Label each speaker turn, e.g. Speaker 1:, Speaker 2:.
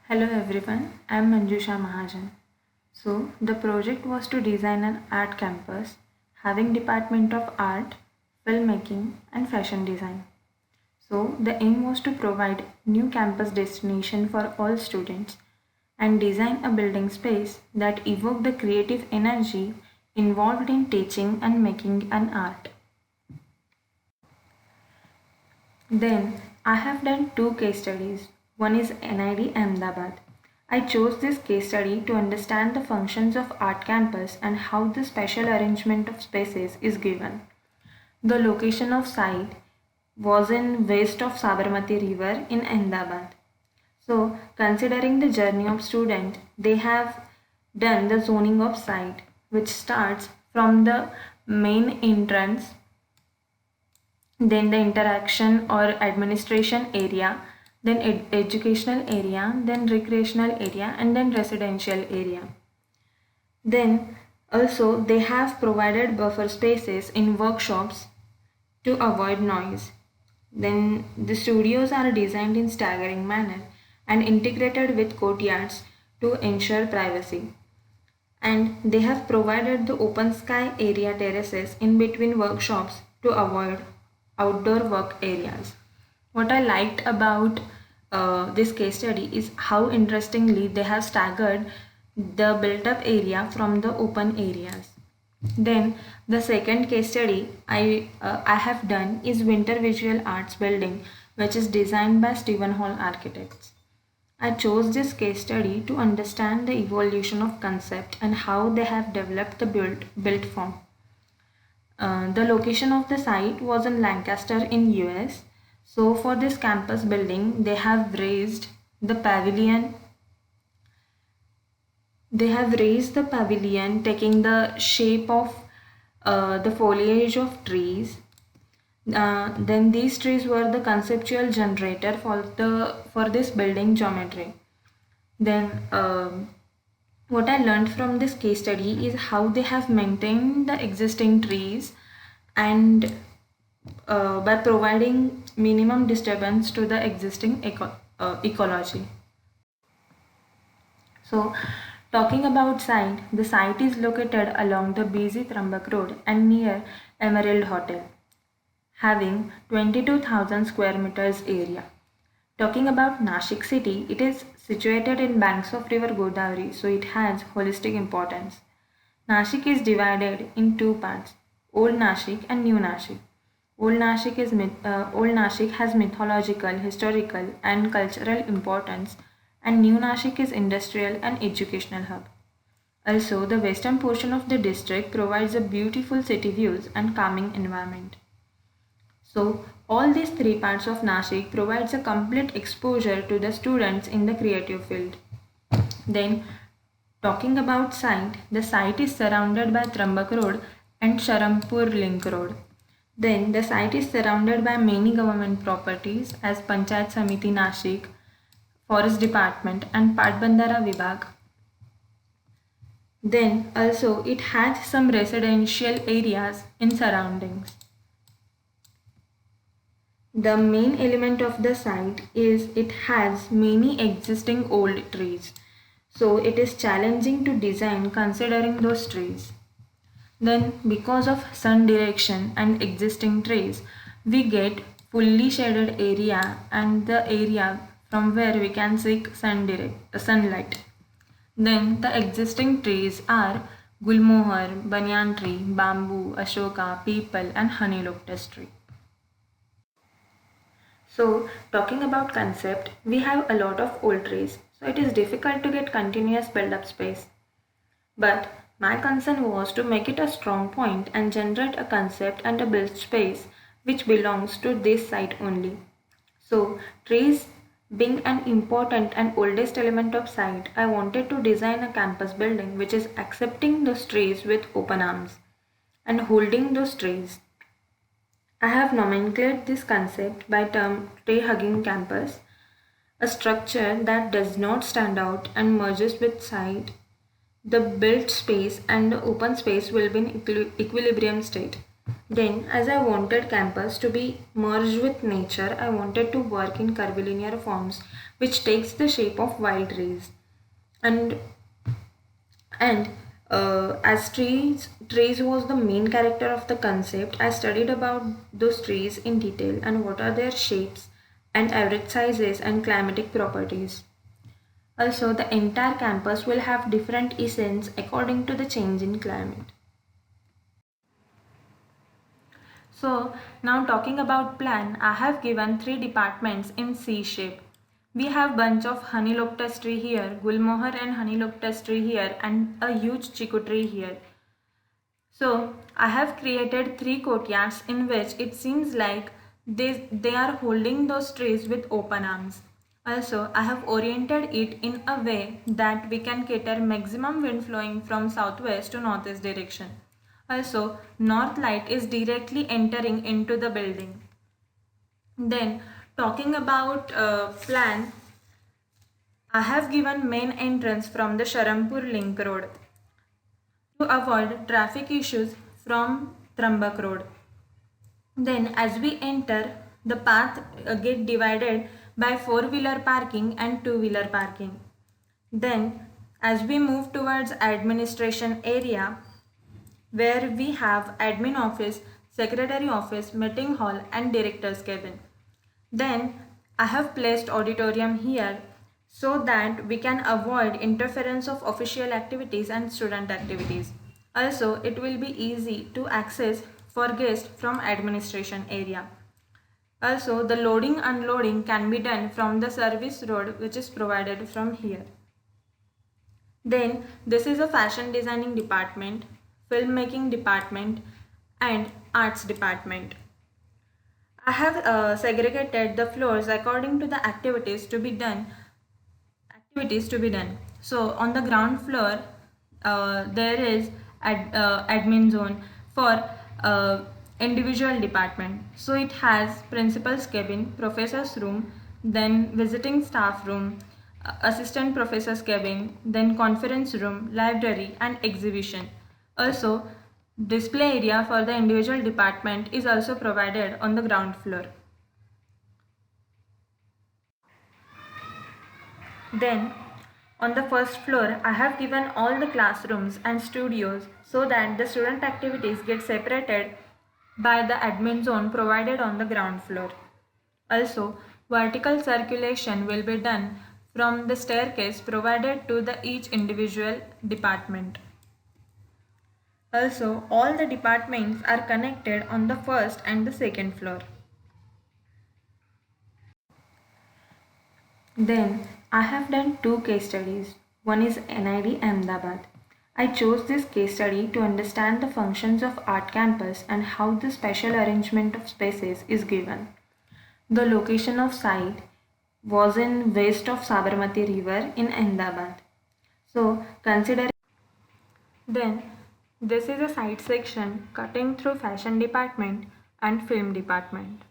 Speaker 1: Hello everyone, I am Manjusha Mahajan. The project was to design an art campus having Department of Art, Filmmaking and Fashion Design. The aim was to provide new campus destination for all students and design a building space that evoked the creative energy involved in teaching and making an art. Then I have done two case studies. One is NID Ahmedabad. I chose this case study to understand the functions of Art Campus and how the special arrangement of spaces is given. The location of site was in west of Sabarmati River in Ahmedabad. Considering the journey of student, they have done the zoning of site, which starts from the main entrance, then the interaction or administration area, then educational area, then recreational area, and then residential area. Then also they have provided buffer spaces in workshops to avoid noise. Then the studios are designed in staggering manner and integrated with courtyards to ensure privacy. And they have provided the open sky area terraces in between workshops to avoid outdoor work areas. What I liked about this case study is how interestingly they have staggered the built up area from the open areas. Then the second case study I have done is Winter Visual Arts building, which is designed by Stephen Hall Architects. I chose this case study to understand the evolution of concept and how they have developed the built form. The location of the site was in Lancaster in US. So for this campus building, they have raised the pavilion. They have raised the pavilion taking the shape of the foliage of trees. Then these trees were the conceptual generator for this building geometry. Then what I learned from this case study is how they have maintained the existing trees and by providing minimum disturbance to the existing ecology. So, talking about site, the site is located along the busy Trambak Road and near Emerald Hotel, having 22,000 square meters area. Talking about Nashik city, it is situated in banks of river Godavari, so it has holistic importance. Nashik is divided in two parts, Old Nashik and New Nashik. Old Nashik has mythological, historical, and cultural importance, and New Nashik is industrial and educational hub. Also, the western portion of the district provides a beautiful city views and calming environment. So, all these three parts of Nashik provides a complete exposure to the students in the creative field. Then, talking about site, the site is surrounded by Trambak Road and Sharampur Link Road. Then, the site is surrounded by many government properties as Panchayat Samiti Nashik, Forest Department, and Patbandara Vibhag. Then, also, it has some residential areas in surroundings. The main element of the site is it has many existing old trees. So it is challenging to design considering those trees. Then because of sun direction and existing trees, we get fully shaded area and the area from where we can seek sunlight. Then the existing trees are Gulmohar, banyan tree, bamboo, ashoka, peepal and honey lotus tree. So, talking about concept, we have a lot of old trees, so it is difficult to get continuous build-up space. But my concern was to make it a strong point and generate a concept and a built space which belongs to this site only. So, trees being an important and oldest element of site, I wanted to design a campus building which is accepting those trees with open arms and holding those trees. I have nomenclated this concept by term tree-hugging campus, a structure that does not stand out and merges with site. The built space and the open space will be in equilibrium state. Then, as I wanted campus to be merged with nature, I wanted to work in curvilinear forms, which takes the shape of wild trees. And as trees was the main character of the concept, I studied about those trees in detail and what are their shapes and average sizes and climatic properties. Also, the entire campus will have different essence according to the change in climate. So now talking about plan, I have given three departments in C shape. We have bunch of honey locust tree here, gulmohar and honey locust tree here, and a huge chiku tree here. So I have created three courtyards in which it seems like they are holding those trees with open arms. Also, I have oriented it in a way that we can cater maximum wind flowing from southwest to northeast direction. Also, north light is directly entering into the building. Then, talking about plan, I have given main entrance from the Sharampur Link Road to avoid traffic issues from Trambak Road. Then as we enter, the path get divided by four-wheeler parking and two-wheeler parking. Then as we move towards administration area, where we have admin office, secretary office, meeting hall and director's cabin. Then I have placed auditorium here so that we can avoid interference of official activities and student activities. Also, it will be easy to access for guests from administration area. Also, the loading unloading can be done from the service road which is provided from here. Then this is a fashion designing department, filmmaking department and arts department. I have segregated the floors according to the activities to be done. So on the ground floor, there is admin zone for individual department. So it has principal's cabin, professor's room, then visiting staff room, assistant professor's cabin, then conference room, library and exhibition. Also, display area for the individual department is also provided on the ground floor. Then on the first floor, I have given all the classrooms and studios so that the student activities get separated by the admin zone provided on the ground floor. Also, vertical circulation will be done from the staircase provided to the each individual department. Also, all the departments are connected on the first and the second floor. Then I have done two case studies. One is NID Ahmedabad. I chose this case study to understand the functions of Art Campus and how the special arrangement of spaces is given. The location of site was in west of Sabarmati River in Ahmedabad. So consider then this is a site section cutting through fashion department and film department.